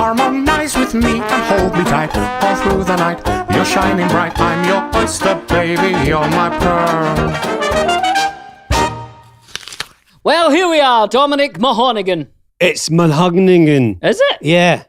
Harmonize with me and hold me tight all through the night. You're shining bright, I'm your oyster, baby, you're my pearl. Well, here we are, Dominic Mahonigan. It's Mahonigan. Is it? Yeah.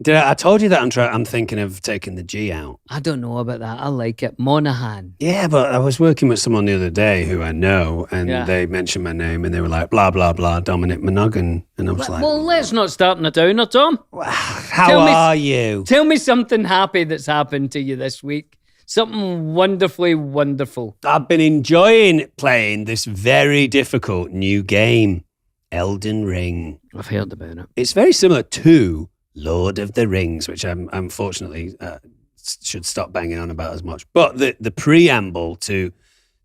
I told you that I'm thinking of taking the G out. I don't know about that. I like it. Monaghan. Yeah, but I was working with someone the other day who I know, and they mentioned my name, and they were like, blah, blah, blah, Dominic Monaghan. And I was like... Well, let's not start in a downer, Tom. How are you? Tell me something happy that's happened to you this week. Something wonderfully wonderful. I've been enjoying playing this very difficult new game, Elden Ring. I've heard about it. It's very similar to Lord of the Rings, which I'm unfortunately should stop banging on about as much. But the preamble to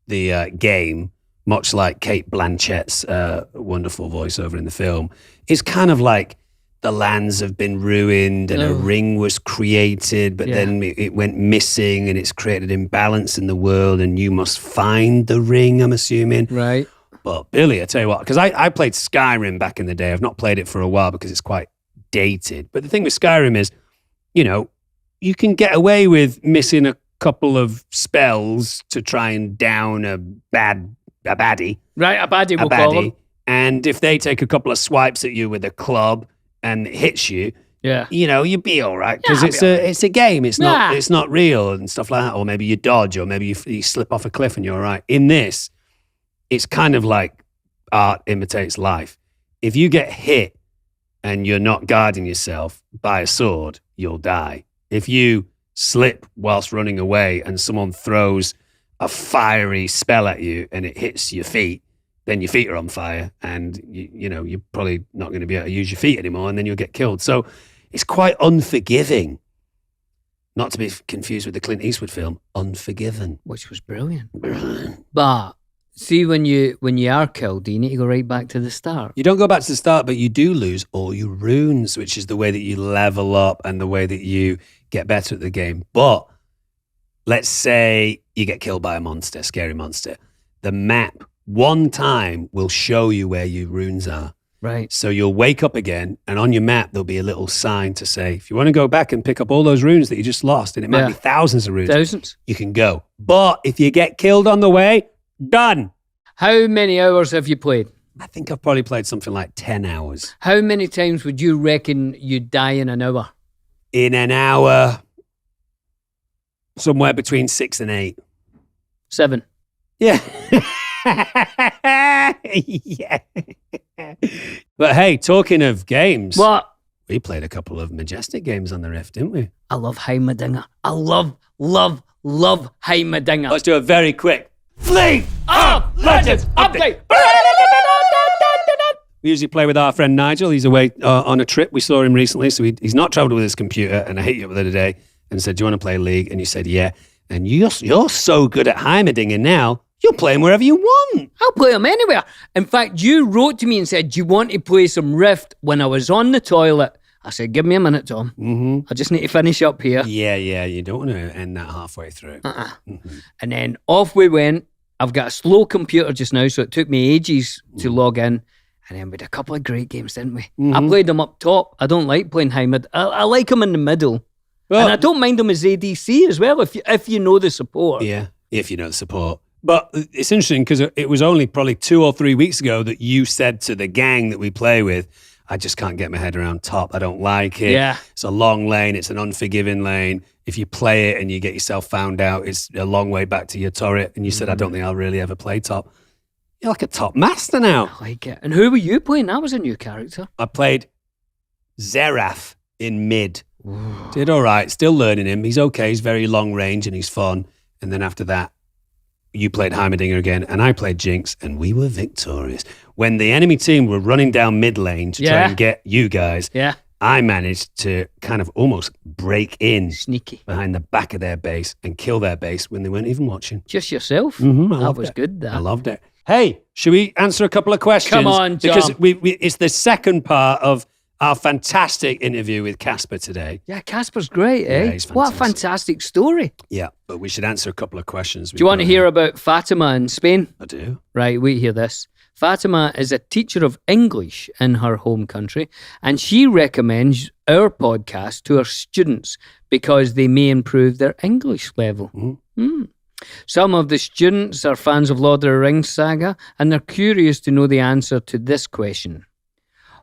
the game, much like Cate Blanchett's wonderful voiceover in the film, is kind of like the lands have been ruined and a ring was created, but then it went missing and it's created imbalance in the world and you must find the ring, I'm assuming. Right. But Billy, I tell you what, because I played Skyrim back in the day. I've not played it for a while because it's quite dated. But the thing with Skyrim is, you know, you can get away with missing a couple of spells to try and down a baddie. Right, a baddie we'll call them. And if they take a couple of swipes at you with a club and it hits you, you know, you'd be all right because it's a game. It's not real and stuff like that. Or maybe you dodge, or maybe you slip off a cliff and you're all right. In this, it's kind of like art imitates life. If you get hit and you're not guarding yourself by a sword, you'll die. If you slip whilst running away and someone throws a fiery spell at you and it hits your feet, then your feet are on fire and you know, you're probably not going to be able to use your feet anymore and then you'll get killed. So it's quite unforgiving. Not to be confused with the Clint Eastwood film, Unforgiven. Which was brilliant. But see, when you are killed, you need to go right back to the start. You don't go back to the start, but you do lose all your runes, which is the way that you level up and the way that you get better at the game. But let's say you get killed by a monster, scary monster. The map, one time, will show you where your runes are. Right. So you'll wake up again, and on your map, there'll be a little sign to say, if you want to go back and pick up all those runes that you just lost, and it might be thousands of runes. You can go. But if you get killed on the way, done. How many hours have you played? I think I've probably played something like 10 hours. How many times would you reckon you'd die in an hour? In an hour, somewhere between 6 and 8. 7. Yeah. Yeah. But hey, talking of games. What? We played a couple of Majestic games on the Rift, didn't we? I love Heimerdinger. I love Heimerdinger. Let's do a very quick Fleet of Legends update. We usually play with our friend Nigel. He's away on a trip. We saw him recently, so he's not traveled with his computer. And I hit you up the other day and said, do you want to play League? And you said, yeah. And you're so good at Heimerdinger now, you'll play him wherever you want. I'll play him anywhere. In fact, you wrote to me and said, do you want to play some Rift when I was on the toilet? I said, give me a minute, Tom. Mm-hmm. I just need to finish up here. Yeah, you don't want to end that halfway through. Mm-hmm. And then off we went. I've got a slow computer just now, so it took me ages to log in. And then we had a couple of great games, didn't we? Mm-hmm. I played them up top. I don't like playing Heimer. I like them in the middle. Well, and I don't mind them as ADC as well, if you know the support. Yeah, if you know the support. But it's interesting because it was only probably 2 or 3 weeks ago that you said to the gang that we play with, I just can't get my head around top. I don't like it. Yeah. It's a long lane. It's an unforgiving lane. If you play it and you get yourself found out, it's a long way back to your turret. And you said, I don't think I'll really ever play top. You're like a top master now. I like it. And who were you playing? That was a new character. I played Xerath in mid. Ooh. Did all right. Still learning him. He's okay. He's very long range and he's fun. And then after that, you played Heimerdinger again, and I played Jinx, and we were victorious. When the enemy team were running down mid lane to try and get you guys, I managed to kind of almost break in sneaky behind the back of their base and kill their base when they weren't even watching. Just yourself? Mm-hmm, that was good. That. I loved it. Hey, should we answer a couple of questions? Come on, John. Because it's the second part of our fantastic interview with Caspar today. Yeah, Caspar's great, eh? Yeah, he's fantastic. What a fantastic story. Yeah, but we should answer a couple of questions. Do you want to hear about Fatima in Spain? I do. Right, wait, hear this. Fatima is a teacher of English in her home country, and she recommends our podcast to her students because they may improve their English level. Some of the students are fans of Lord of the Rings saga, and they're curious to know the answer to this question.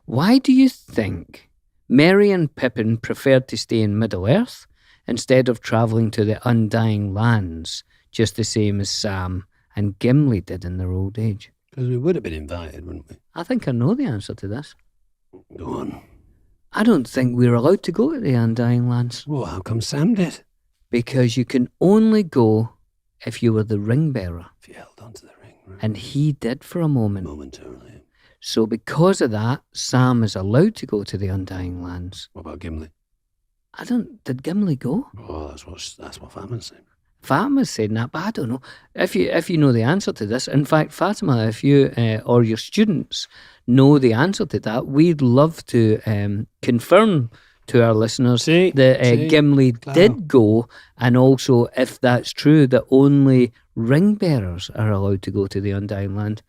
Why do you think Merry and Pippin preferred to stay in Middle-earth instead of travelling to the Undying Lands, just the same as Sam and Gimli did in their old age? Because we would have been invited, wouldn't we? I think I know the answer to this. Go on. I don't think we're allowed to go to the Undying Lands. Well, how come Sam did? Because you can only go if you were the ring bearer. If you held onto the ring, right? And he did for a moment. Momentarily. So because of that, Sam is allowed to go to the Undying Lands. What about Gimli? Did Gimli go? Oh, that's what Fatima's saying. Fatima's saying that, but I don't know. If you know the answer to this, in fact, Fatima, if you or your students know the answer to that, we'd love to confirm to our listeners that Gimli did go, and also if that's true, that only ring bearers are allowed to go to the Undying Land.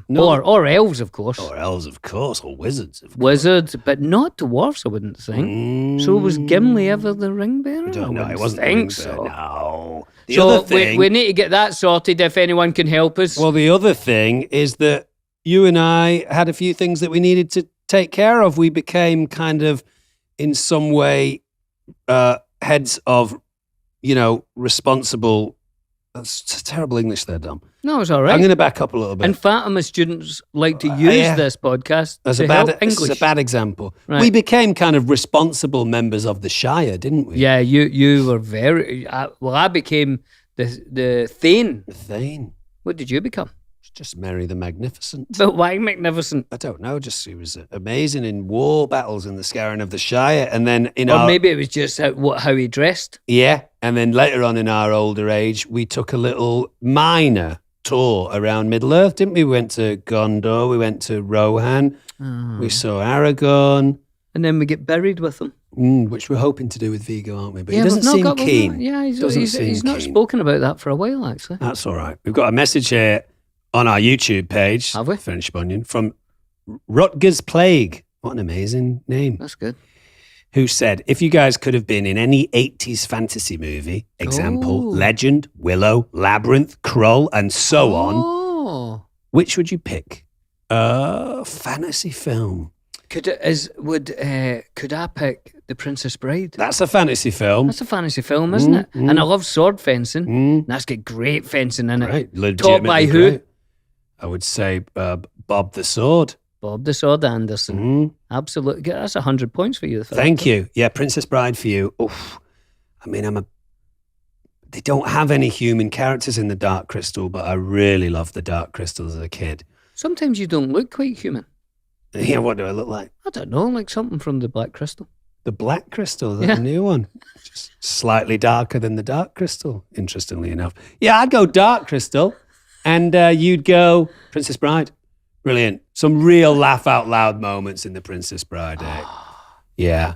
Or elves, of course. Or elves, of course, or wizards, of course. Wizards, but not dwarves, I wouldn't think. So was Gimli ever the ring bearer? I don't know. It wasn't think the ring so. bearer. No. So we need to get that sorted if anyone can help us. Well, the other thing is that you and I had a few things that we needed to take care of. We became kind of, in some way, heads of, responsible. That's terrible English there, Dom. No, it's all right. I'm going to back up a little bit. And Fatima students like to use this podcast to help English. It's a bad example. Right. We became kind of responsible members of the Shire, didn't we? Yeah, you were very... I became the Thane. The Thane. What did you become? Just Merry the Magnificent. But why Magnificent? I don't know. Just he was amazing in war battles in the Scarron of the Shire, and then maybe it was just how he dressed. Yeah, and then later on in our older age, we took a little minor tour around Middle Earth, didn't we? We went to Gondor, we went to Rohan, we saw Aragorn, and then we get buried with him. Which we're hoping to do with Vigo, aren't we? But he doesn't seem keen. Yeah, he's not spoken about that for a while, actually. That's all right. We've got a message here on our YouTube page, have we? French Bunyan, from Rutgers Plague. What an amazing name. That's good. Who said, if you guys could have been in any 80s fantasy movie, example, Legend, Willow, Labyrinth, Krull, and so on, which would you pick? Fantasy film. Could I pick The Princess Bride? That's a fantasy film. That's a fantasy film, isn't it? And I love sword fencing. That's got great fencing in it. Right, taught by who? Great. I would say Bob the Sword. Bob the Sword Anderson. Absolutely. That's 100 points for you. Thank you. Yeah, Princess Bride for you. Oof. I mean, they don't have any human characters in the Dark Crystal, but I really loved the Dark Crystal as a kid. Sometimes you don't look quite human. Yeah, what do I look like? I don't know, like something from the Black Crystal. The Black Crystal, that's a new one. Just slightly darker than the Dark Crystal, interestingly enough. Yeah, I'd go Dark Crystal, and you'd go Princess Bride. Brilliant. Some real laugh out loud moments in the Princess Bride. Yeah.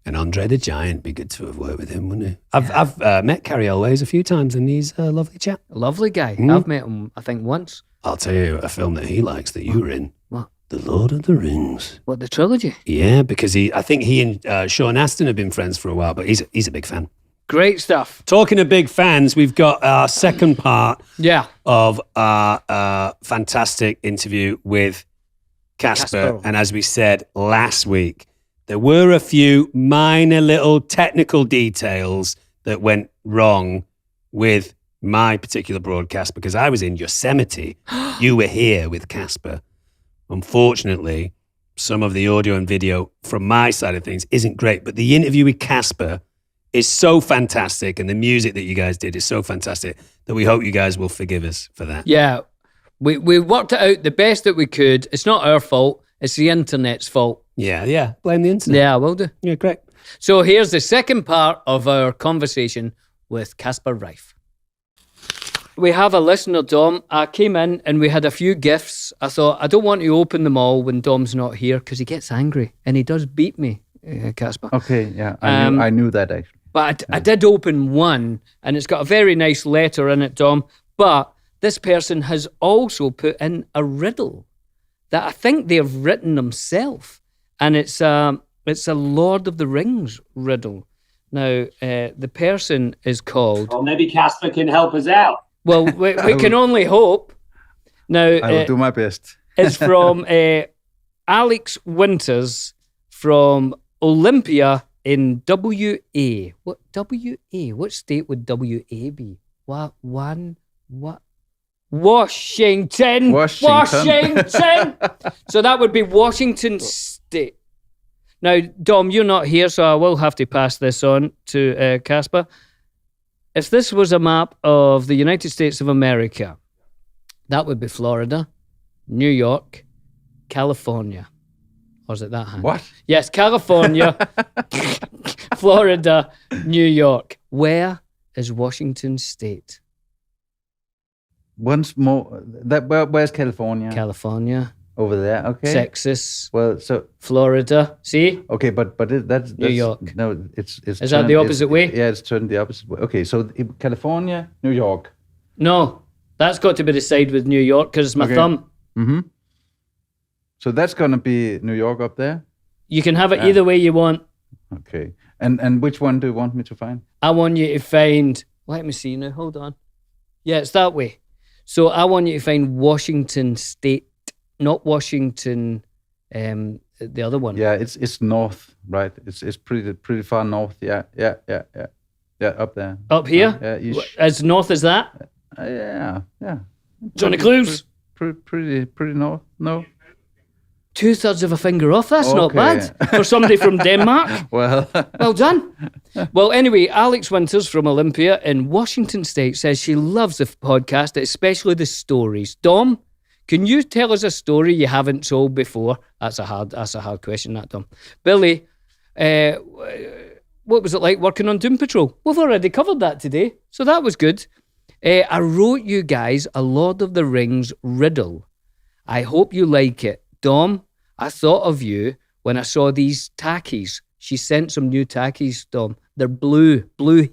And Andre the Giant, be good to have worked with him, wouldn't it? I've met Carrie Always a few times, and he's a lovely chap. A lovely guy. I've met him, I think, once. I'll tell you a film that he likes that you were in. What? The Lord of the Rings. What, the trilogy? Yeah, because I think he and Sean Astin have been friends for a while, but he's a big fan. Great stuff. Talking of big fans, we've got our second part of our fantastic interview with Caspar. And as we said last week, there were a few minor little technical details that went wrong with my particular broadcast because I was in Yosemite. You were here with Caspar. Unfortunately, some of the audio and video from my side of things isn't great, but the interview with Caspar is so fantastic, and the music that you guys did is so fantastic that we hope you guys will forgive us for that. Yeah, we worked it out the best that we could. It's not our fault. It's the internet's fault. Yeah. Blame the internet. Yeah, I will do. Yeah, great. So here's the second part of our conversation with Caspar Reiff. We have a listener, Dom. I came in and we had a few gifts. I thought, I don't want to open them all when Dom's not here because he gets angry and he does beat me, Caspar. Okay, yeah, I knew that actually. But I did open one and it's got a very nice letter in it, Dom. But this person has also put in a riddle that I think they've written themselves, and it's a Lord of the Rings riddle. Now, the person is called... Well, maybe Caspar can help us out. Well, we can only hope. Now, I will do my best. It's from Alex Winters from Olympia in WA. What WA? What state would WA be? What? Washington. Washington. So that would be Washington State. Now, Dom, you're not here, so I will have to pass this on to Caspar. If this was a map of the United States of America, that would be Florida, New York, California. Or is it that hand? What? Yes, California, Florida, New York. Where is Washington State? Once more, where's California? California. Over there, okay. Texas. Well, so Florida. See? okay, but that's New York. No, it's. Is that the opposite way? Yeah, it's turned the opposite way. Okay, so California, New York. No, that's got to be the side with New York because it's my thumb. Mm-hmm. So that's gonna be New York up there. You can have it either way you want. Okay, and which one do you want me to find? I want you to find. Let me see now. Hold on. Yeah, it's that way. So I want you to find Washington State. Not Washington, the other one. Yeah, it's north, right? It's pretty far north. Yeah, up there. Up here? Yeah, as north as that? Yeah. Johnny clues? Pretty north. No. 2/3 of a finger off. That's not bad for somebody from Denmark. Well done. Well, anyway, Alex Winters from Olympia in Washington State says she loves the podcast, especially the stories. Dom, can you tell us a story you haven't told before? That's a hard question, that, Dom. Billy, what was it like working on Doom Patrol? We've already covered that today, so that was good. I wrote you guys a Lord of the Rings riddle. I hope you like it. Dom, I thought of you when I saw these tackies. She sent some new tackies, Dom. They're blue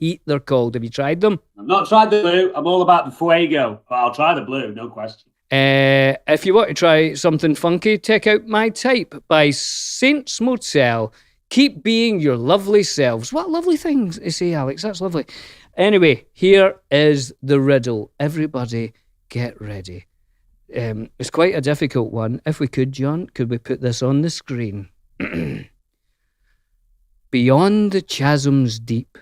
heat, they're called. Have you tried them? I've not tried the blue. I'm all about the fuego, but I'll try the blue, no question. If you want to try something funky, check out My Type by Saints Motel. Keep being your lovely selves. What lovely things to say, Alex. That's lovely. Anyway, here is the riddle. Everybody get ready. It's quite a difficult one. If we could, John, could we put this on the screen? Beyond the chasms deep,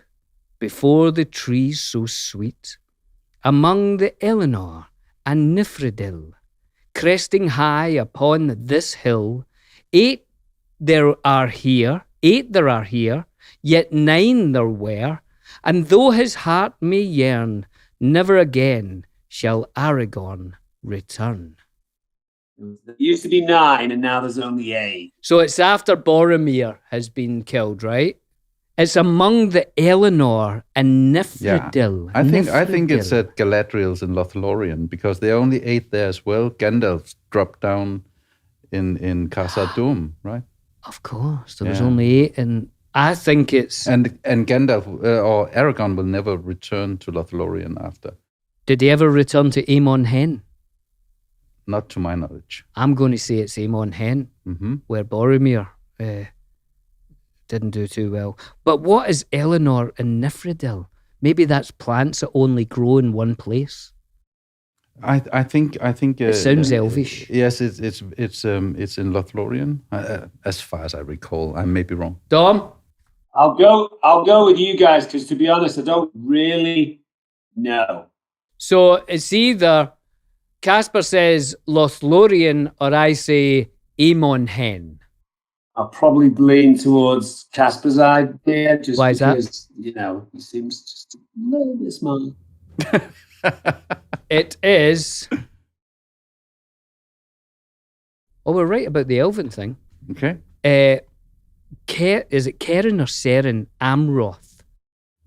before the trees so sweet, among the Eleanor and Nifredil, cresting high upon this hill, eight there are here, yet 9 there were, and though his heart may yearn, never again shall Aragorn return. There used to be 9 and now there's only 8. So it's after Boromir has been killed, right? It's among the Eleanor and Nifredil. Yeah. I think it's at Galadriel's in Lothlorien because there are only 8 there as well. Gandalf dropped down in Khazad Dûm, right? Of course, there was only 8, and I think it's and Gandalf or Aragorn will never return to Lothlorien after. Did he ever return to Amon Hen? Not to my knowledge. I'm going to say it's Amon Hen, where Boromir didn't do too well. But what is Eleanor and Nifredil? Maybe that's plants that only grow in one place. I think it sounds elvish. Yes, it's in Lothlorien, as far as I recall. I may be wrong. Dom, I'll go with you guys because to be honest, I don't really know. So it's either Caspar says Lothlorien or I say Amon Hen. I'll probably lean towards Caspar's idea just Why is because, he seems just a little bit smart. It is... Oh, we're right about the elven thing. Okay. Is it Keren or Seren Amroth?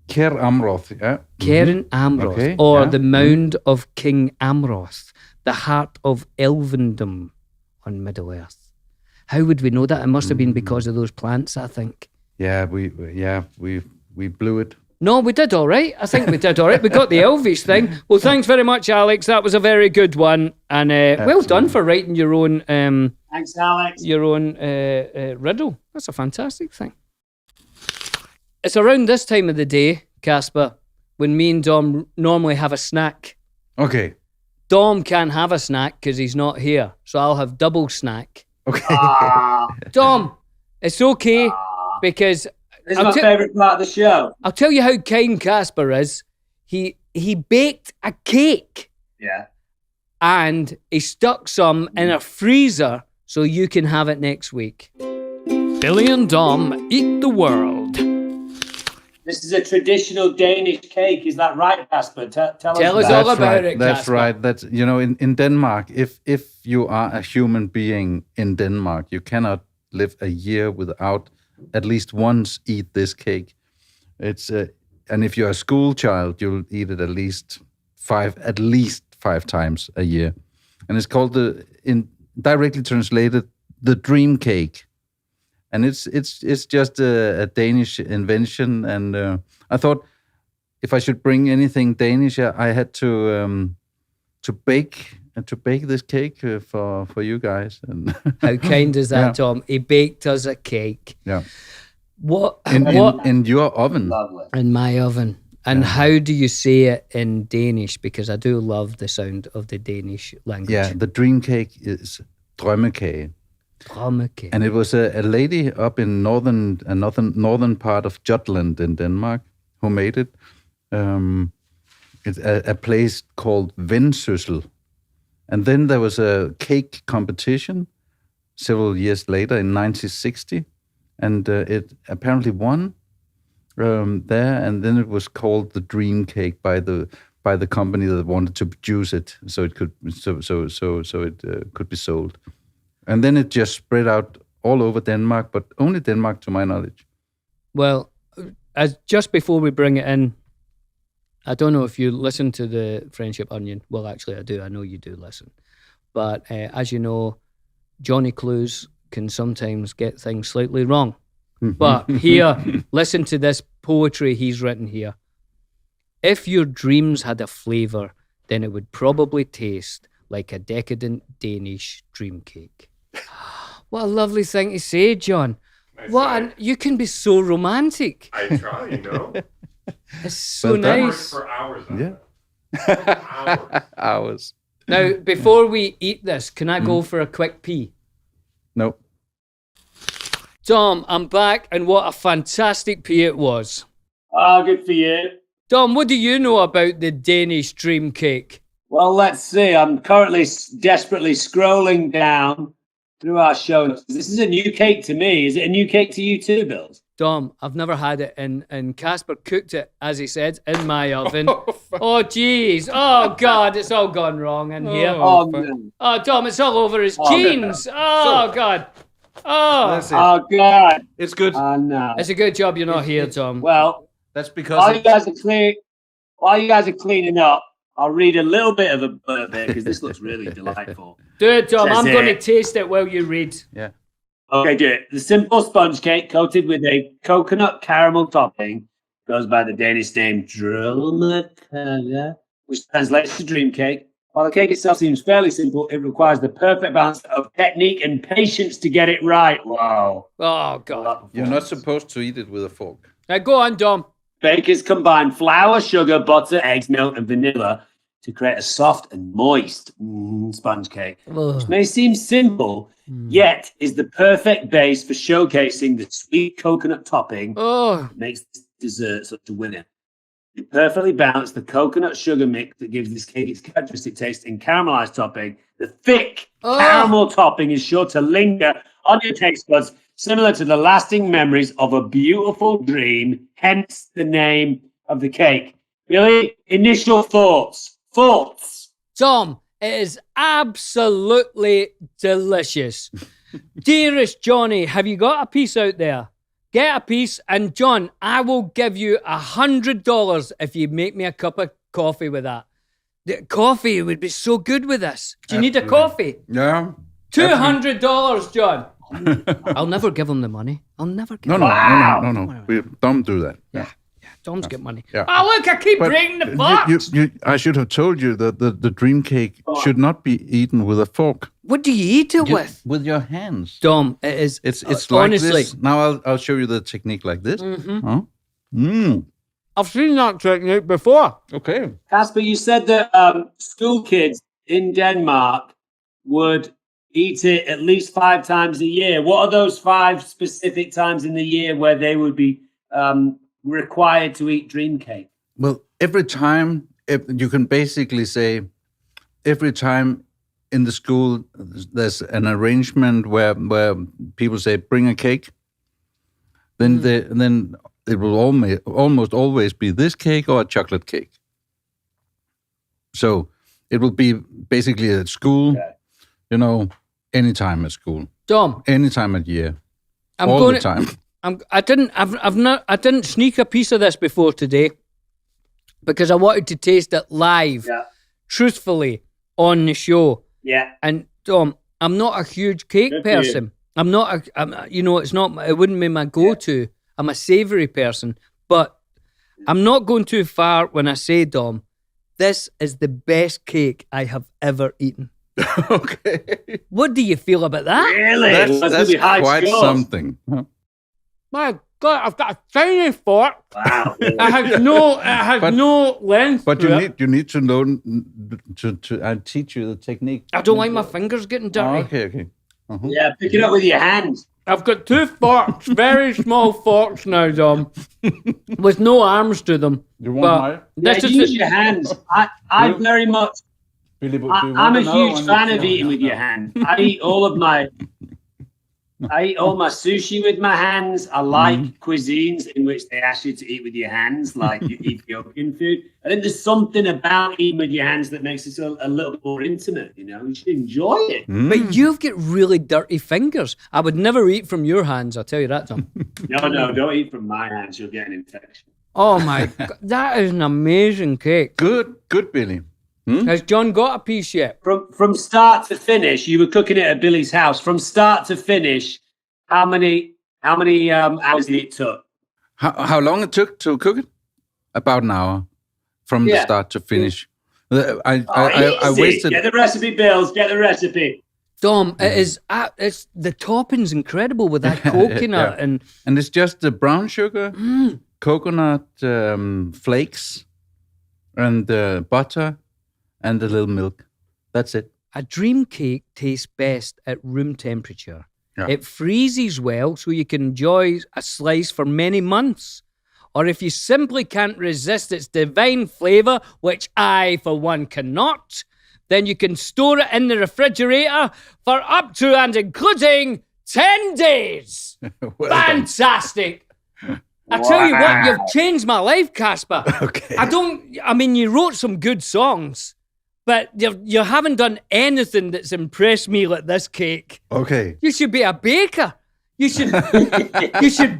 Ker Amroth, yeah. Keren Amroth, okay, or the Mound of King Amroth, the heart of elvendom on Middle-earth. How would we know that? It must have been because of those plants, I think. Yeah, we blew it. No, we did all right. I think we did all right. We got the Elvis thing. Well, thanks very much, Alex. That was a very good one. And well done for writing your own... thanks, Alex. Your own riddle. That's a fantastic thing. It's around this time of the day, Caspar, when me and Dom normally have a snack. Okay. Dom can't have a snack because he's not here. So I'll have double snack. Okay. Dom, it's okay because... This is my favourite part of the show. I'll tell you how kind Caspar is. He baked a cake. Yeah. And he stuck some in a freezer so you can have it next week. Billy and Dom eat the world. This is a traditional Danish cake. Is that right, Caspar? Tell us all about it, That's Caspar. right. That's, in Denmark, if you are a human being in Denmark, you cannot live a year without at least once eat this cake. It's and if you're a school child, you'll eat it at least five times a year. And it's called directly translated, the dream cake. And it's just a Danish invention. And I thought if I should bring anything Danish, I had to bake this cake for you guys. And how kind is that, Tom? He baked us a cake. Yeah. What in your oven? Lovely. In my oven. And how do you say it in Danish? Because I do love the sound of the Danish language. Yeah, the dream cake is drømmekage. Drømmekage. And it was a lady up in northern part of Jutland in Denmark who made it. It's a place called Vendsyssel. And then there was a cake competition several years later in 1960. And it apparently won there, and then it was called the Dream Cake by the company that wanted to produce it, so it could could be sold, and then it just spread out all over Denmark, but only Denmark to my knowledge. Well, as just before we bring it in, I don't know if you listen to the Friendship Onion. Well, actually, I do. I know you do listen, but as you know, Johnny Clues can sometimes get things slightly wrong. But here, listen to this poetry he's written here. If your dreams had a flavour, then it would probably taste like a decadent Danish dream cake. What a lovely thing to say, John. You can be so romantic. I try, It's so nice. For hours. Yeah. Hours. Now, before we eat this, can I go for a quick pee? No. Dom, I'm back, and what a fantastic pee it was. Oh, good for you. Dom, what do you know about the Danish dream cake? Well, let's see. I'm currently desperately scrolling down through our show notes. This is a new cake to me. Is it a new cake to you too, Bills? Dom, I've never had it, and Caspar cooked it, as he said, in my oven. Oh, jeez. Oh, God, it's all gone wrong in here. Oh, no. Oh, Dom, it's all over his jeans. Oh, God. Oh, God. It's good. Oh, no. It's a good job you're not here, Tom. Well, that's because while you guys are cleaning up, I'll read a little bit of a bit because this looks really delightful. Do it, Tom. Says I'm going to it. taste it while you read. Yeah. Okay, do it. The simple sponge cake coated with a coconut caramel topping goes by the Danish name Drømmekage, which translates to dream cake. While the cake itself seems fairly simple, it requires the perfect balance of technique and patience to get it right. Wow. Oh, God. You're not supposed to eat it with a fork. Now, go on, Dom. Bakers combine flour, sugar, butter, eggs, milk, and vanilla to create a soft and moist sponge cake. Which may seem simple, yet is the perfect base for showcasing the sweet coconut topping that makes this dessert such a winner. You perfectly balance the coconut sugar mix that gives this cake its characteristic taste and caramelized topping. The thick caramel topping is sure to linger on your taste buds, similar to the lasting memories of a beautiful dream, hence the name of the cake. Billy, initial thoughts? Tom, it is absolutely delicious. Dearest Johnny, have you got a piece out there? Get a piece, and John, I will give you $100 if you make me a cup of coffee with that. The coffee would be so good with this. Do you need a coffee? Yeah. $200, John. I'll never give him the money. I'll never give him No. We don't do that. Yeah. Dom's got money. Yeah. Oh, look, I keep breaking the box. I should have told you that the dream cake should not be eaten with a fork. What do you eat it with? With your hands. Dom, it is. It's like honestly. this. Now I'll show you the technique like this. I've seen that technique before. Okay. Caspar, you said that school kids in Denmark would eat it at least 5 times a year. What are those 5 specific times in the year where they would be required to eat dream cake? Well, every time, you can basically say, every time in the school there's an arrangement where people say, bring a cake, then it will almost always be this cake or a chocolate cake. So it will be basically at school, anytime at school. Dom. Anytime at year. All the time. I didn't sneak a piece of this before today because I wanted to taste it live, truthfully, on the show. Yeah. And Dom, I'm not a huge cake person. I'm not it wouldn't be my go-to. Yeah. I'm a savoury person, but I'm not going too far when I say, Dom, this is the best cake I have ever eaten. Okay. What do you feel about that? Really? That's quite something. Huh? My God, I've got a tiny fork. Wow. It has no length. But you need to know to teach you the technique. I don't like my fingers getting dirty. Okay. Uh-huh. Yeah, pick it up with your hands. I've got 2 forks, very small forks now, Dom, with no arms to them. You want use your hands. I very much. I'm a huge fan of eating with your hands. I eat all my sushi with my hands. I like cuisines in which they ask you to eat with your hands, like Ethiopian food. I think there's something about eating with your hands that makes it a little bit more intimate, You should enjoy it. But you've got really dirty fingers. I would never eat from your hands, I'll tell you that, Tom. No, don't eat from my hands. You'll get an infection. Oh, my God. That is an amazing cake. Good, Billy. Has John got a piece yet? From start to finish, you were cooking it at Billy's house. From start to finish, how many hours did it took? How long it took to cook it? About an hour, from the start to finish. I wasted. Get the recipe, Bills. Get the recipe. Dom, it's the topping's incredible with that coconut and it's just the brown sugar, coconut flakes, and butter. And a little milk. That's it. A dream cake tastes best at room temperature. Yeah. It freezes well so you can enjoy a slice for many months. Or if you simply can't resist its divine flavour, which I, for one, cannot, then you can store it in the refrigerator for up to and including 10 days. Fantastic. I tell you what, you've changed my life, Caspar. Okay. You wrote some good songs. But you haven't done anything that's impressed me like this cake. Okay. You should be a baker. You should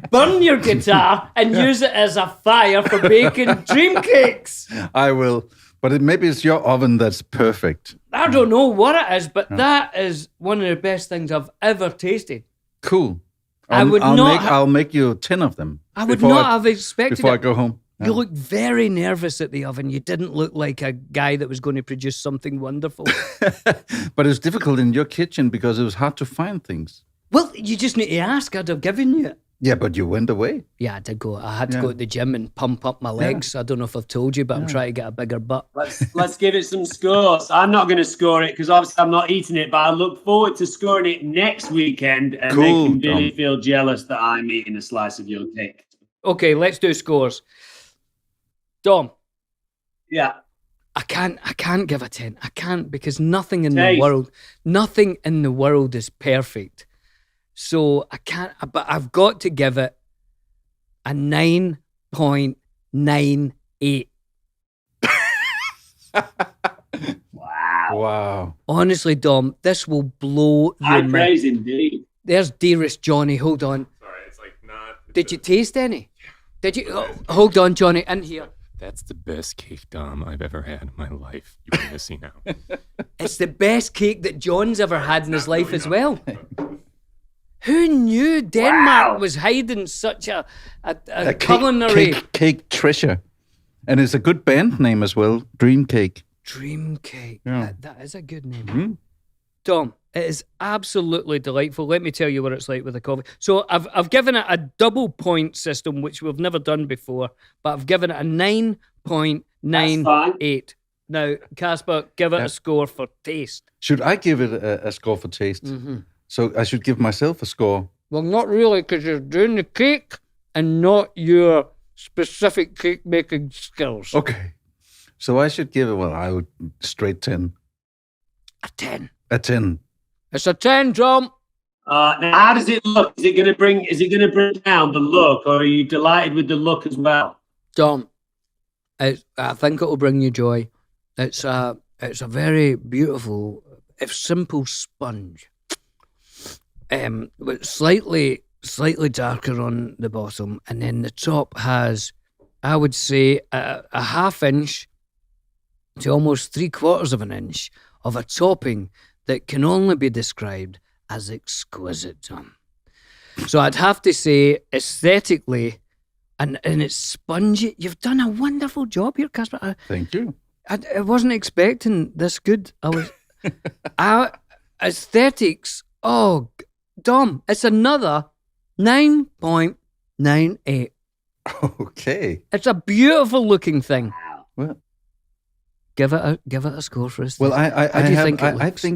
burn your guitar and use it as a fire for baking dream cakes. I will. But maybe it's your oven that's perfect. I don't know what it is, but that is one of the best things I've ever tasted. Cool. I'll make you 10 of them. I would not have expected before I go home. You looked very nervous at the oven. You didn't look like a guy that was going to produce something wonderful. But it was difficult in your kitchen because it was hard to find things. Well, you just need to ask. I'd have given you it. Yeah, but you went away. Yeah, I did go. I had to go to the gym and pump up my legs. I don't know if I've told you, but I'm trying to get a bigger butt. Let's give it some scores. I'm not going to score it because obviously I'm not eating it, but I look forward to scoring it next weekend and making Billy feel jealous that I'm eating a slice of your cake. Okay, let's do scores. Dom. Yeah. I can't give a 10. I can't because nothing in the world is perfect. So I can't, but I've got to give it a 9.98. Wow. Honestly, Dom, this will blow your mind. High praise indeed. There's dearest Johnny. Hold on. Sorry, it's like not. Did you taste any? Did you? Oh, hold on, Johnny. In here. That's the best cake, Dom, I've ever had in my life. You're missing out. It's the best cake that John's ever had in his life as well. Who knew Denmark was hiding such a culinary cake treasure? And it's a good band name as well, Dream Cake. Dream Cake. Yeah. That is a good name. Tom, it is absolutely delightful. Let me tell you what it's like with a coffee. So I've given it a double point system, which we've never done before, but I've given it a 9.98. Now, Caspar, give it a score for taste. Should I give it a score for taste? Mm-hmm. So I should give myself a score? Well, not really, because you're doing the cake and not your specific cake making skills. Okay. So I should give it, I would straight 10. A 10. A 10. It's a 10, Tom. Now, how does it look? Is it going to bring down the look, or are you delighted with the look as well? Tom, I think it will bring you joy. It's a very beautiful, if simple sponge. But slightly darker on the bottom, and then the top has, I would say, a half inch to almost 3/4 of an inch of a topping that can only be described as exquisite, Tom. So I'd have to say, aesthetically, and it's spongy. You've done a wonderful job here, Caspar. Thank you. I wasn't expecting this good. Aesthetics. Oh, Dom, it's another 9.98. Okay. It's a beautiful looking thing. Well, give it a score for us. Well, I think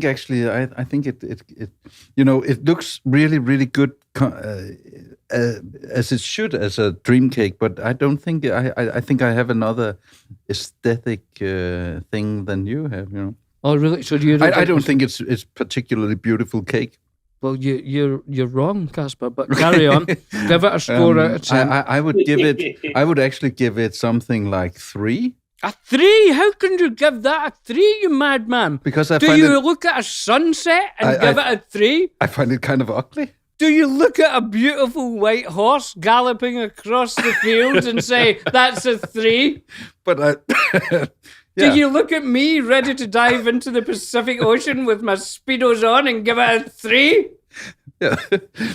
it it looks really, really good as it should as a dream cake. But I don't think I think I have another aesthetic thing than you have. Oh, really? So do you? I don't think it's particularly beautiful cake. Well, you're wrong, Caspar. But carry on. Give it a score out of 10. I would give it. I would actually give it something like 3. A 3? How can you give that a 3, you madman? Because I do find you look at a sunset and give it a 3? I find it kind of ugly. Do you look at a beautiful white horse galloping across the fields and say that's a 3? But Do you look at me ready to dive into the Pacific Ocean with my Speedos on and give it a 3? Yeah,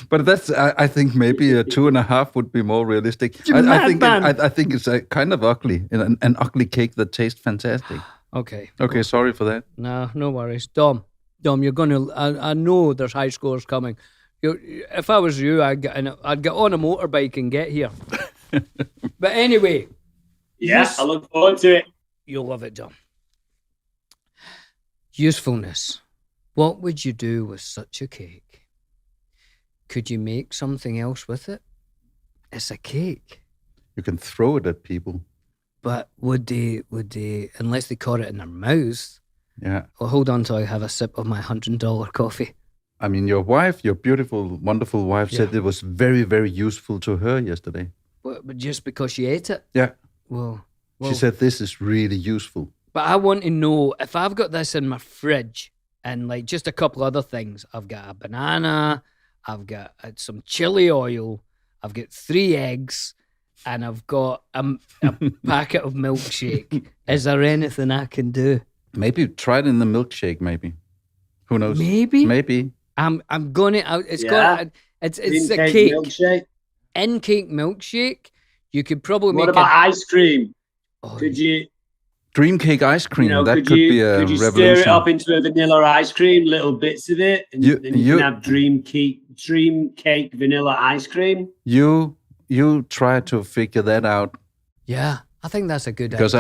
but that's. I think maybe a 2.5 would be more realistic. I think it's kind of ugly, an ugly cake that tastes fantastic. Okay. Okay, sorry for that. No worries, Dom, you're gonna. I know there's high scores coming. If I was you, I'd get on a motorbike and get here. But anyway, yes, I look forward to it. You'll love it, Dom. Usefulness. What would you do with such a cake? Could you make something else with it? It's a cake. You can throw it at people. But would they, unless they caught it in their mouth? Yeah. Well, hold on till I have a sip of my $100 coffee. I mean, your beautiful, wonderful wife said it was very, very useful to her yesterday. But just because she ate it? Yeah. Well, she said this is really useful. But I want to know, if I've got this in my fridge and like just a couple other things, I've got a banana, I've got some chili oil, I've got 3 eggs, and I've got a packet of milkshake. Is there anything I can do? Maybe try it in the milkshake. Maybe, who knows? Maybe. I'm gonna. It's a cake. Milkshake. In cake milkshake. You could probably make. What about ice cream? Oh, could you? Dream cake ice cream. That could be a revolution. Could you revolution. stir it up into a vanilla ice cream, little bits of it, and then you can have dream cake vanilla ice cream? You try to figure that out. Yeah, I think that's a good idea. Because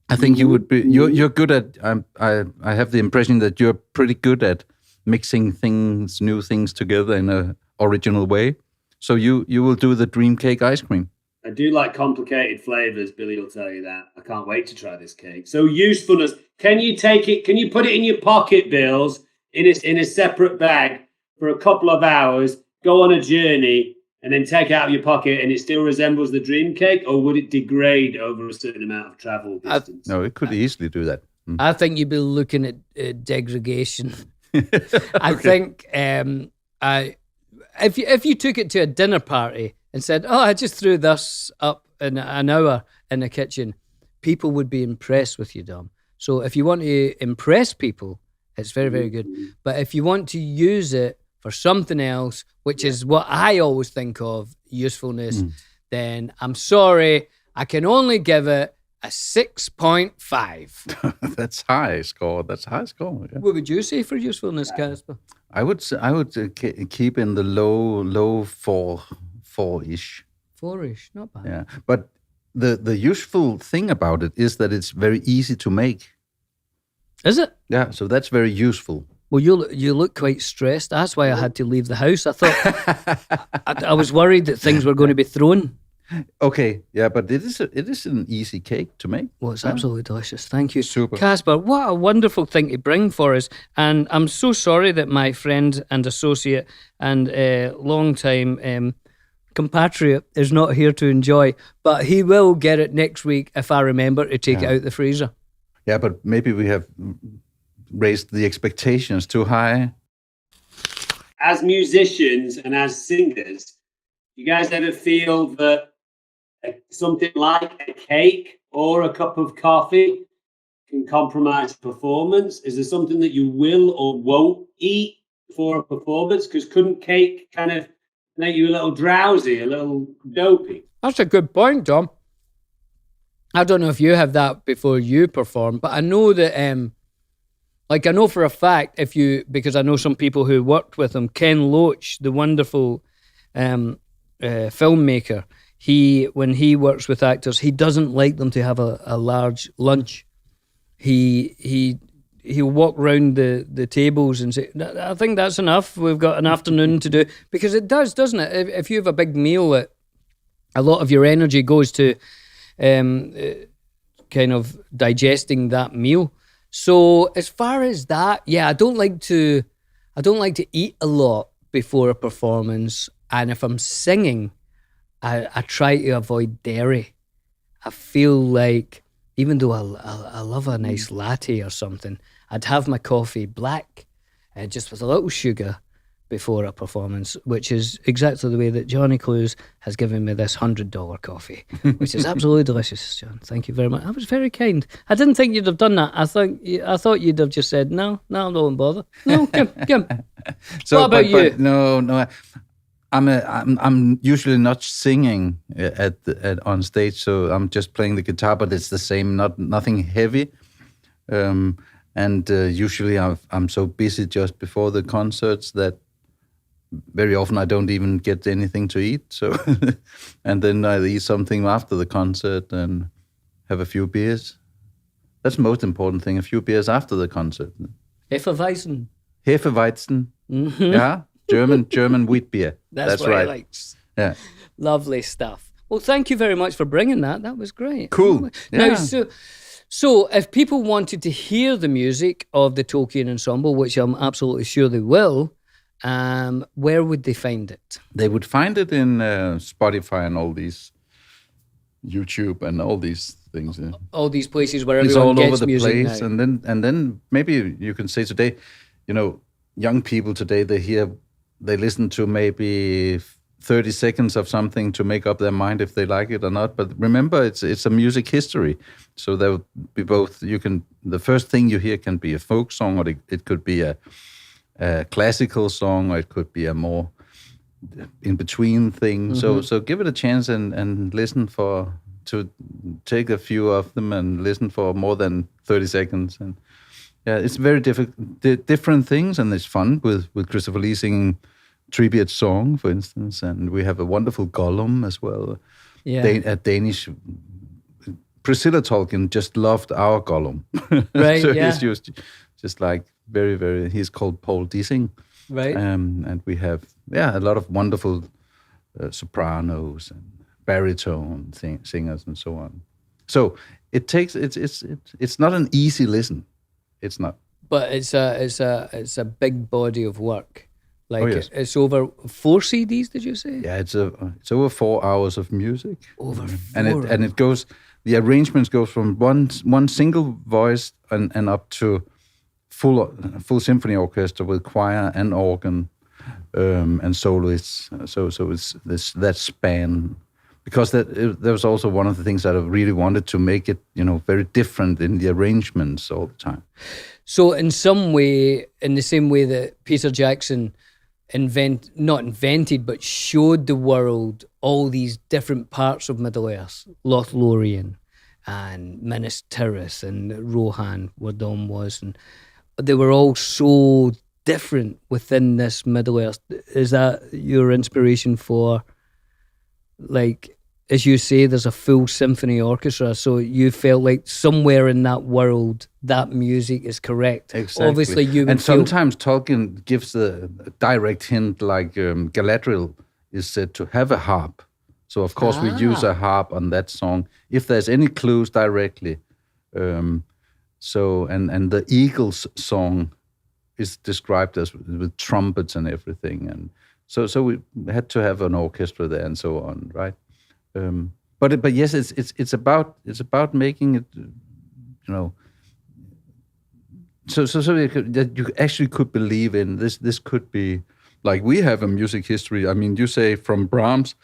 I think you would be. You're good at. I have the impression that you're pretty good at mixing new things together in a original way. So you will do the dream cake ice cream. I do like complicated flavors. Billy will tell you that. I can't wait to try this cake. So usefulness. Can you take it? Can you put it in your pocket, Bills, in a separate bag for a couple of hours? Go on a journey and then take it out of your pocket, and it still resembles the dream cake, or would it degrade over a certain amount of travel distance? No, it could easily do that. I think you'd be looking at degradation. I think if you took it to a dinner party and said, "Oh, I just threw this up in an hour in the kitchen," people would be impressed with you, Dom. So if you want to impress people, it's very, very good. But if you want to use it for something else, which is what I always think of usefulness, then I'm sorry, I can only give it a 6.5. That's high score. That's high score. Yeah. What would you say for usefulness, Caspar? I would keep in the low four-ish. 4-ish, not bad. Yeah, but the useful thing about it is that it's very easy to make. Is it? Yeah, so that's very useful. Well, you look quite stressed. That's why I had to leave the house. I thought I was worried that things were going to be thrown. Okay, yeah, but it is an easy cake to make. Well, it's absolutely delicious. Thank you. Super. Caspar, what a wonderful thing to bring for us. And I'm so sorry that my friend and associate and long-time compatriot is not here to enjoy, but he will get it next week if I remember to take it out the freezer. Yeah, but maybe we have raised the expectations too high. As musicians and as singers, you guys ever feel that something like a cake or a cup of coffee can compromise performance? Is there something that you will or won't eat for a performance? Because couldn't cake kind of make you a little drowsy, a little dopey? That's a good point, Tom. I don't know if you have that before you perform, but I know that, I know for a fact, because I know some people who worked with him, Ken Loach, the wonderful filmmaker, when he works with actors, he doesn't like them to have a large lunch. He'll walk round the tables and say, I think that's enough. We've got an afternoon to do. Because it does, doesn't it? If you have a big meal, a lot of your energy goes to kind of digesting that meal. So as far as that, yeah, I don't like to eat a lot before a performance. And if I'm singing, I try to avoid dairy. I feel like, even though I love a nice latte or something, I'd have my coffee black, just with a little sugar before a performance, which is exactly the way that Johnny Clues has given me this $100 coffee, which is absolutely delicious, John. Thank you very much. That was very kind. I didn't think you'd have done that. I thought you'd have just said, no, don't bother. No, come. So, what about you? But no. I'm usually not singing on stage, so I'm just playing the guitar, but it's the same, nothing heavy. And usually I'm so busy just before the concerts that very often I don't even get anything to eat. So, and then I eat something after the concert and have a few beers. That's the most important thing, a few beers after the concert. Hefeweizen. Hefeweizen. Mm-hmm. Yeah. German wheat beer. That's what right. I like. Yeah. Lovely stuff. Well, thank you very much for bringing that. That was great. Cool. Now, Yeah. so if people wanted to hear the music of the Tolkien Ensemble, which I'm absolutely sure they will, where would they find it? They would find it in Spotify and all these YouTube and all these things. All these places where It's everyone all gets over the music place, now. and then maybe you can say today, young people today they listen to maybe 30 seconds of something to make up their mind if they like it or not. But remember, it's a music history, so there will be both. The first thing you hear can be a folk song, or it could be a classical song, or it could be a more in between thing. Mm-hmm. So give it a chance and listen to take a few of them and listen for more than 30 seconds. And yeah, it's very different things, and it's fun with Christopher Lee singing Treebeard Song, for instance, and we have a wonderful Gollum as well. Yeah. A Danish. Priscilla Tolkien just loved our Gollum. Right, So yeah. he's just like very, very, he's called Paul Dissing. Right. And we have, a lot of wonderful sopranos and baritone singers and so on. So it's not an easy listen. It's not. But it's a big body of work. Like, yes. it's over 4 CDs, did you say? Yeah, it's over 4 hours of music. Over 4 And it goes, the arrangements go from one single voice and up to full symphony orchestra with choir and organ and soloists. So it's that span. Because that was also one of the things that I really wanted to make it, very different in the arrangements all the time. So in some way, in the same way that Peter Jackson not invented, but showed the world all these different parts of Middle-earth, Lothlorien and Minas Tirith and Rohan, where Dom was, and they were all so different within this Middle-earth. Is that your inspiration for, like, as you say, there's a full symphony orchestra, so you felt like somewhere in that world, that music is correct. Exactly. Obviously, you would and sometimes Tolkien gives a direct hint, like Galadriel is said to have a harp. So, of course, we use a harp on that song, if there's any clues directly. So, and the Eagles song is described as with trumpets and everything. And so we had to have an orchestra there and so on, right? But yes, it's about making it, so that you actually could believe in this. This could be like we have a music history. I mean, you say from Brahms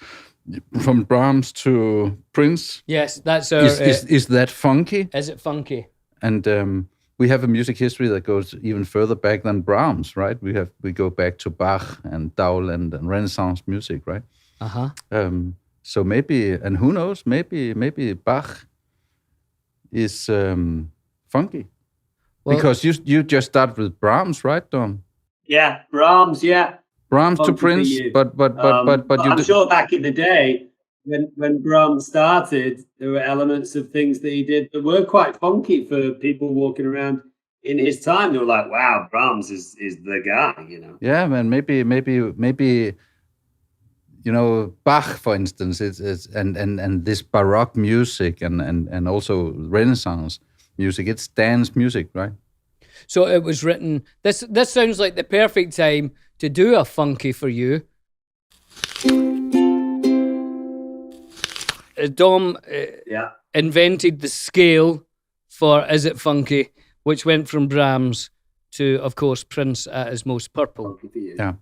to Prince. Yes, that's is that funky? Is it funky? And we have a music history that goes even further back than Brahms, right? We go back to Bach and Dowland and Renaissance music, right? So maybe, and who knows, maybe Bach is funky. Well, because you just start with Brahms, right, Dom? Yeah, Brahms, yeah. Brahms funky to Prince, but I'm sure back in the day, when Brahms started, there were elements of things that he did that were quite funky for people walking around in his time. They were like, "Wow, Brahms is the guy," Yeah, man. Maybe. Bach, for instance, is and this Baroque music and also Renaissance music. It's dance music, right? So it was written. This sounds like the perfect time to do a funky for you. Dom invented the scale for Is It Funky, which went from Brahms to, of course, Prince at his most purple. Yeah.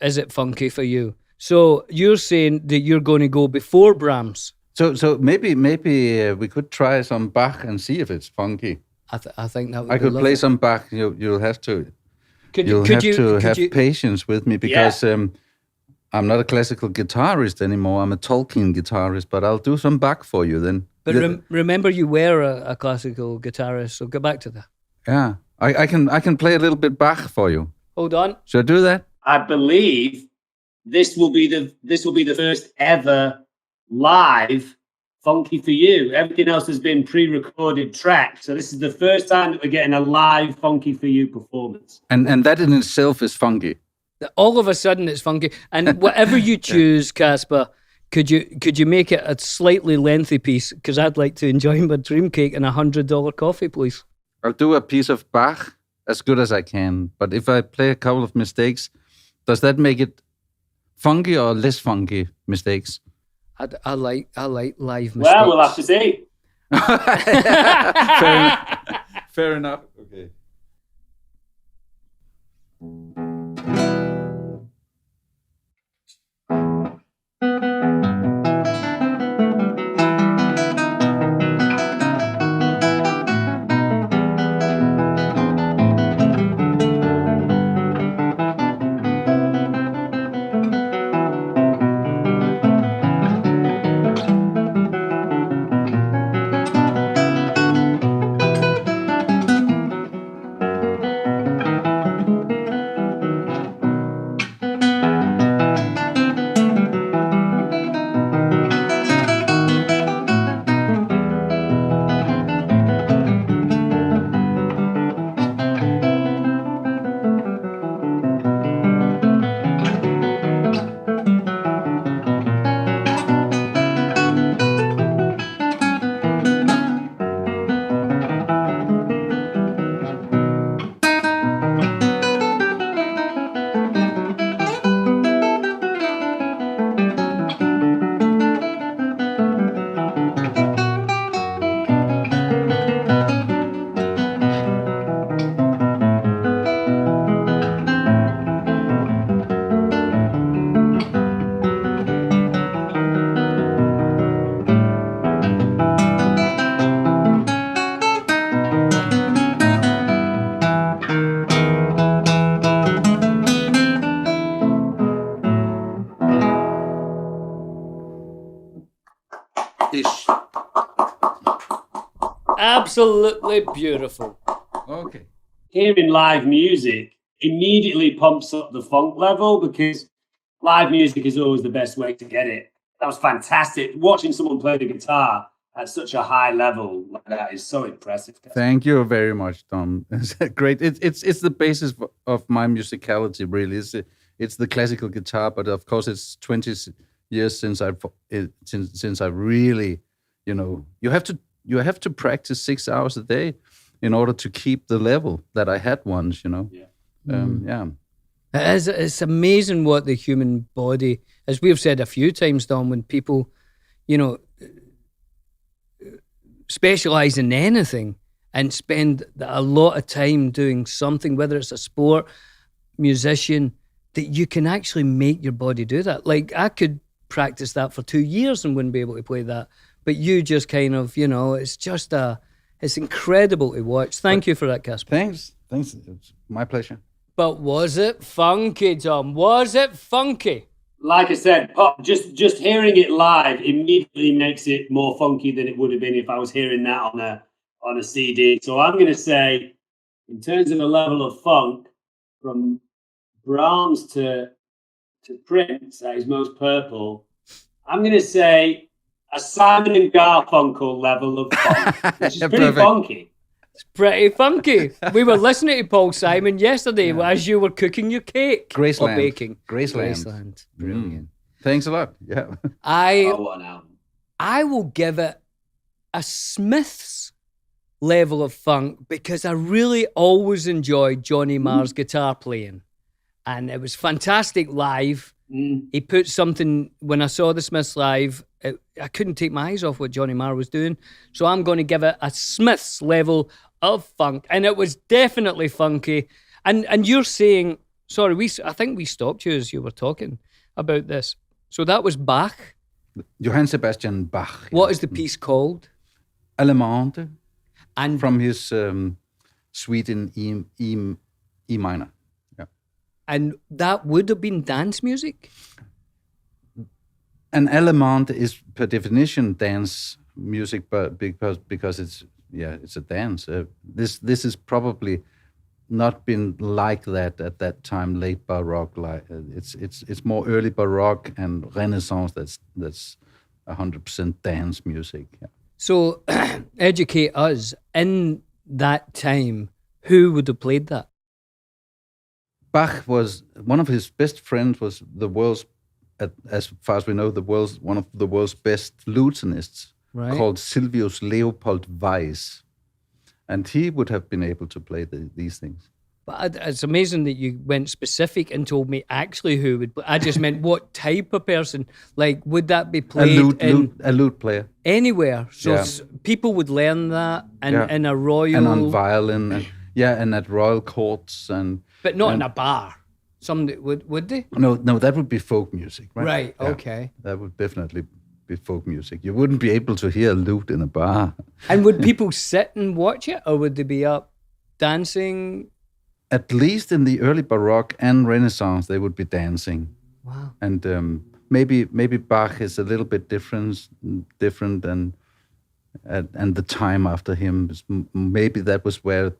Is It Funky for you? So you're saying that you're going to go before Brahms. So maybe we could try some Bach and see if it's funky. I think that would I be could lovely. play some Bach. You'll have to. You'll have to have patience with me because I'm not a classical guitarist anymore. I'm a Tolkien guitarist, but I'll do some Bach for you then. But remember, you were a classical guitarist, so go back to that. Yeah, I can play a little bit Bach for you. Hold on. Should I do that? I believe this will be the first ever live Funky for You. Everything else has been pre-recorded tracks, so this is the first time that we're getting a live Funky for You performance. And that in itself is funky. All of a sudden, it's funky. And whatever you choose, Caspar, could you make it a slightly lengthy piece? Because I'd like to enjoy my dream cake and $100 coffee, please. I'll do a piece of Bach as good as I can. But if I play a couple of mistakes, does that make it funky or less funky mistakes? I like live mistakes. Well, we'll have to see. Fair enough. Okay. Scottish. Absolutely beautiful. Okay. Hearing live music immediately pumps up the funk level because live music is always the best way to get it. That was fantastic. Watching someone play the guitar at such a high level like that is so impressive. Thank you very much, Tom. It's great. It's the basis of my musicality, really. It's the classical guitar, but of course it's 20 years since I really, you have to practice 6 hours a day in order to keep the level that I had once. Yeah. It's amazing what the human body, as we've said a few times, Dom, when people, specialize in anything and spend a lot of time doing something, whether it's a sport, musician, that you can actually make your body do that. Like I could practice that for 2 years and wouldn't be able to play that. But you just kind of, it's incredible to watch. Thank you for that, Caspar. Thanks. It's my pleasure. But was it funky, Tom? Was it funky? Like I said, Pop, just hearing it live immediately makes it more funky than it would have been if I was hearing that on a CD. So I'm going to say, in terms of a level of funk, from Brahms to Prince at his most purple, I'm going to say a Simon and Garfunkel level of funk, which is pretty funky. It's pretty funky. We were listening to Paul Simon yesterday as you were cooking your cake. Graceland. Or baking. Graceland. Brilliant. Thanks a lot. Yeah. What an album. I will give it a Smiths level of funk because I really always enjoyed Johnny Marr's guitar playing. And it was fantastic live. He put something, when I saw the Smiths live, I couldn't take my eyes off what Johnny Marr was doing. So I'm going to give it a Smiths level of funk. And it was definitely funky. And you're saying, sorry, I think we stopped you as you were talking about this. So that was Bach. Johann Sebastian Bach. What is the piece called? Allemande. And from his suite in E minor. Yeah. And that would have been dance music? An Allemande is per definition dance music, but because it's a dance. This is probably not been like that at that time. Late Baroque, it's more early Baroque and Renaissance. That's 100% dance music. Yeah. So, educate us in that time. Who would have played that? Bach was one of his best friends. Was the world's, as far as we know, one of the world's best lutenists, called Silvius Leopold Weiss, and he would have been able to play these things. But it's amazing that you went specific and told me actually who would play. I just meant what type of person. Like, would that be played a lute player anywhere? So people would learn that in a royal and on violin, and at royal courts but not in a bar. Somebody would they? No, that would be folk music, right? Right. Yeah, okay. That would definitely be folk music. You wouldn't be able to hear a lute in a bar. And would people sit and watch it, or would they be up dancing? At least in the early Baroque and Renaissance, they would be dancing. Wow. And maybe Bach is a little bit different, and the time after him, maybe that was where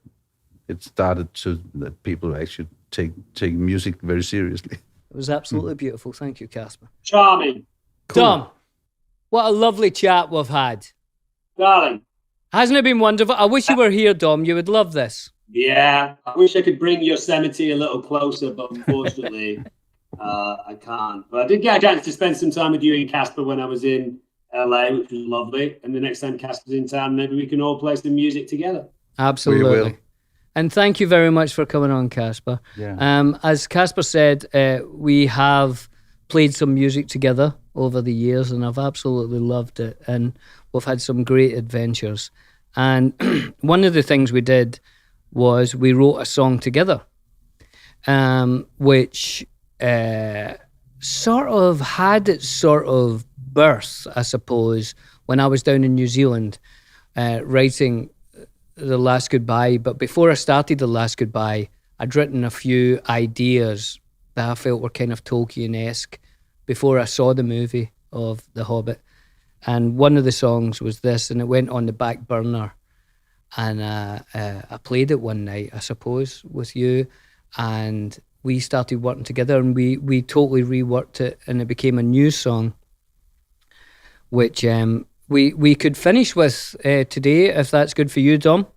it started that people actually take music very seriously. It was absolutely beautiful. Thank you, Caspar. Charming. Cool. Tom, what a lovely chat we've had. Darling. Hasn't it been wonderful? I wish you were here, Dom. You would love this. Yeah, I wish I could bring Yosemite a little closer, but unfortunately, I can't. But I did get a chance to spend some time with you and Caspar when I was in LA, which was lovely. And the next time Caspar's in town, maybe we can all play some music together. Absolutely. We will. And thank you very much for coming on, Caspar. Yeah. As Caspar said, we have played some music together over the years, and I've absolutely loved it. And we've had some great adventures. And one of the things we did was we wrote a song together, which sort of had its sort of birth, I suppose, when I was down in New Zealand writing The Last Goodbye. But before I started The Last Goodbye, I'd written a few ideas that I felt were kind of Tolkien-esque before I saw the movie of The Hobbit. And one of the songs was this, and it went on the back burner. And I played it one night, I suppose, with you, and we started working together, and we totally reworked it, and it became a new song, which we could finish with today, if that's good for you, Dom.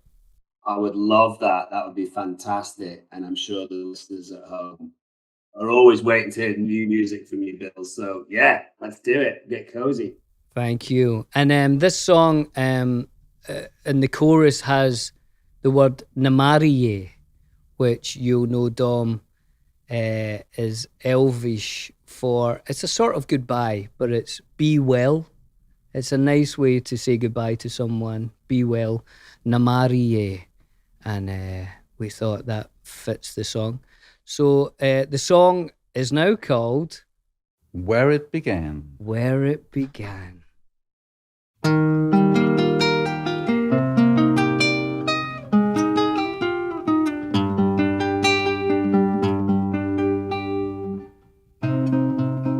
I would love that. That would be fantastic. And I'm sure the listeners at home are always waiting to hear new music from you, Bill. So yeah, let's do it. Get cozy. Thank you. And this song in the chorus has the word Namarie, which you'll know, Dom, is Elvish for, it's a sort of goodbye, but it's be well. It's a nice way to say goodbye to someone. Be well. Namarie. And we thought that fits the song. So the song is now called Where It Began. Where It Began.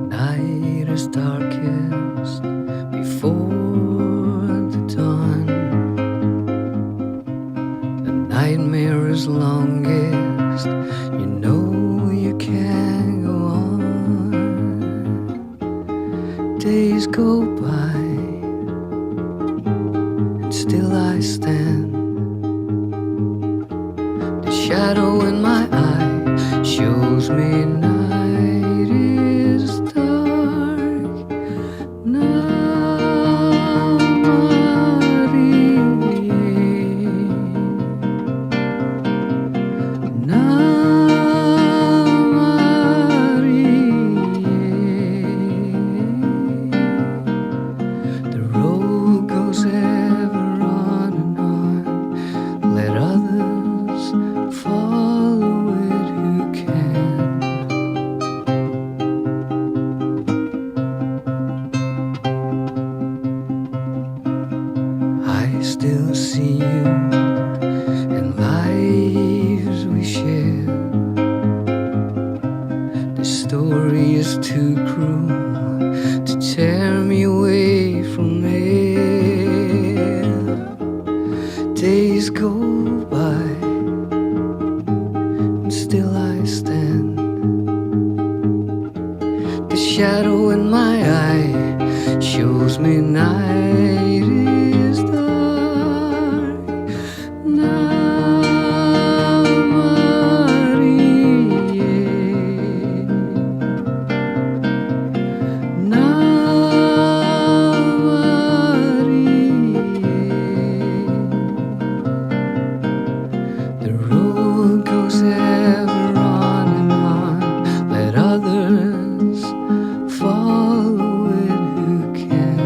Night is darkest before the dawn. The nightmare is longest. You know you can't go on. Days go by, and still I stand. The shadow in my eye shows me night is dark. The road goes ever on and on. Let others follow it who can. I still see you in lives we share. The story is too cruel to tear me away from here. Days go by, and still I stand. The shadow in my eye shows me night is dark. The road goes ever on and on. Let others follow it who can.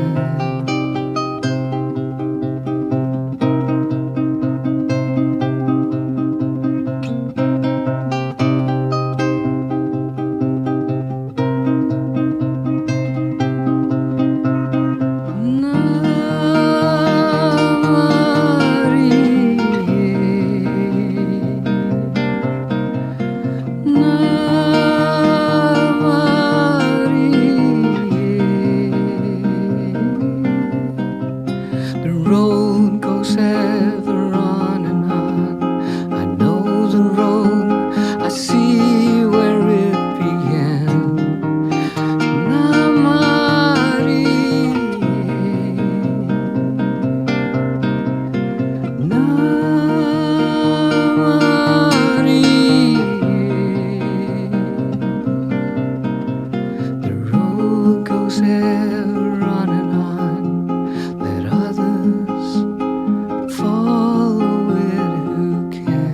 The road goes ever on and on. I know the road, I see where it began. The road goes ever on and on. Let others follow it who can.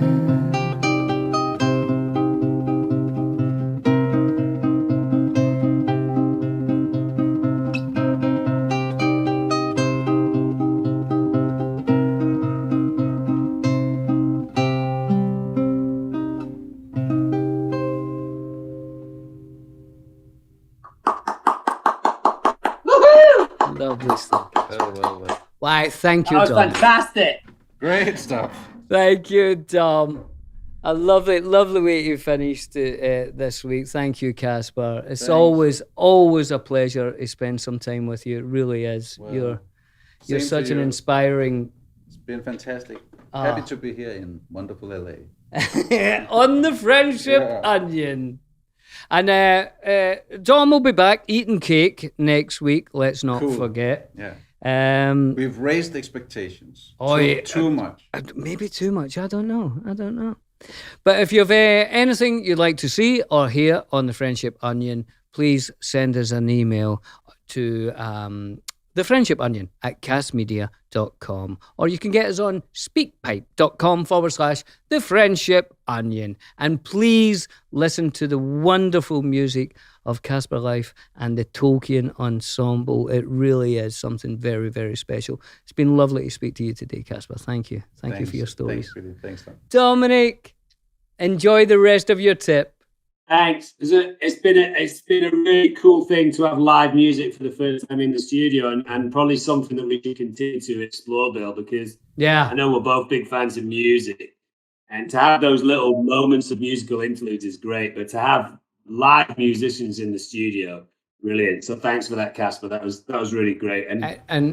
Lovely stuff. Well. Why, thank you, That was Dom. fantastic. Great stuff. Thank you, Dom. A lovely way you finished this week. Thank you, Caspar. It's always a pleasure to spend some time with you. It really is. Well, you're such an inspiring. It's been fantastic. Happy to be here in wonderful LA. On the Friendship Onion. And Tom will be back eating cake next week. Let's not forget. Yeah. We've raised expectations. Too much. Maybe too much. I don't know. But if you have anything you'd like to see or hear on the Friendship Onion, please send us an email to thefriendshiponion@castmedia.com, or you can get us on speakpipe.com/The Friendship Onion. And please listen to the wonderful music of Caspar Reiff and the Tolkien Ensemble. It really is something very, very special. It's been lovely to speak to you today, Caspar. Thank you. Thank you for your stories. Thanks, Tom. Dominic, enjoy the rest of your tip. Thanks. It's been a really cool thing to have live music for the first time in the studio, and probably something that we should continue to explore, Bill, because I know we're both big fans of music, and to have those little moments of musical interludes is great, but to have live musicians in the studio, brilliant. So thanks for that, Caspar. That was really great, and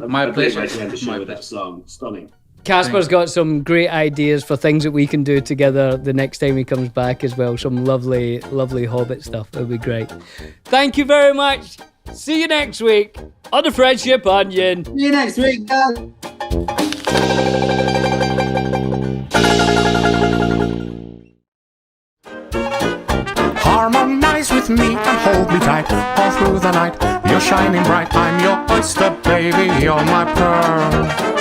my pleasure. Way to end the show with that song. Stunning. Caspar's got some great ideas for things that we can do together the next time he comes back as well. Some lovely Hobbit stuff. It'll be great. Thank you very much. See you next week on the Friendship Onion. See you next week, guys. Harmonize with me and hold me tight all through the night. You're shining bright, I'm your oyster, baby, you're my pearl.